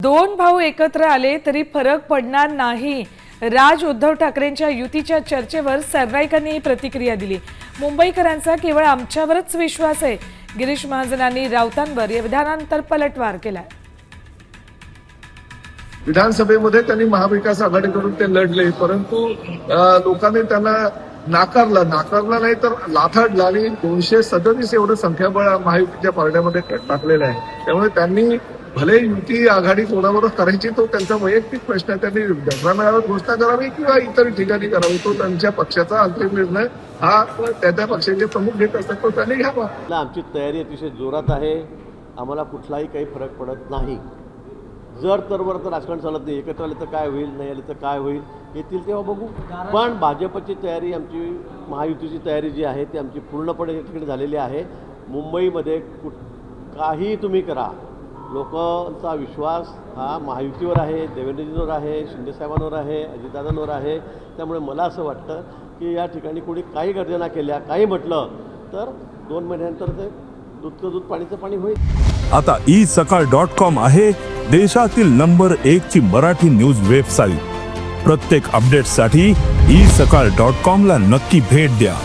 दोन भाऊ एकत्र आले तरी फरक पडणार नाही. उद्धव ठाकरेंच्या युतीच्या चर्चेवर सर्वाईकांनी ही प्रतिक्रिया दिली. मुंबईकरांचा केवळ आमच्यावरच विश्वास आहे. गिरीश महाजनांनी राऊतांवर या विधानानंतर पलटवार केलाय. विधानसभेमध्ये त्यांनी महाविकास आघाडीकडून ते लढले, परंतु लोकांनी त्यांना नाकारला नाही तर लाथाडला आणि 237 एवढं संख्याबळ महायुतीच्या पारड्यामध्ये टाकलेलं आहे. त्यामुळे त्यांनी भले युती आघाडी कोणाबरोबर करायची तो त्यांचा वैयक्तिक प्रश्न आहे. त्यांनी गव्हर्नमेंटवर घोषणा करावी किंवा इतर ठिकाणी करावी, तो त्यांच्या पक्षाचा अंतिम निर्णय हा त्या पक्षाचे प्रमुख घेत असतात, तो त्यांनी घ्यावा. आमची तयारी अतिशय जोरात आहे. आम्हाला कुठलाही काही फरक पडत नाही. जर तर राजकारण चालत नाही, एकत्र आले तर काय होईल, नाही आले तर काय होईल, येतील तेव्हा बघू. पण भाजपची तयारी, आमची महायुतीची तयारी जी आहे ती आमची पूर्णपणे या ठिकाणी झालेली आहे. मुंबईमध्ये काही तुम्ही करा, लोकांचा विश्वास हा महायुतीवर आहे, देवेंद्रजींवर आहे, शिंदेसाहेबांवर आहे, अजितदादांवर आहे. त्यामुळे मला असं वाटतं की या ठिकाणी कोणी काही गर्जना केल्या, काही म्हटलं तर 2 महिन्यानंतर ते दूधचं दूध पाणीचं पाणी होईल. आता isakal.com आहे देशातील नंबर 1 ची मराठी न्यूज वेबसाईट. प्रत्येक अपडेटसाठी isakal.com ला नक्की भेट द्या.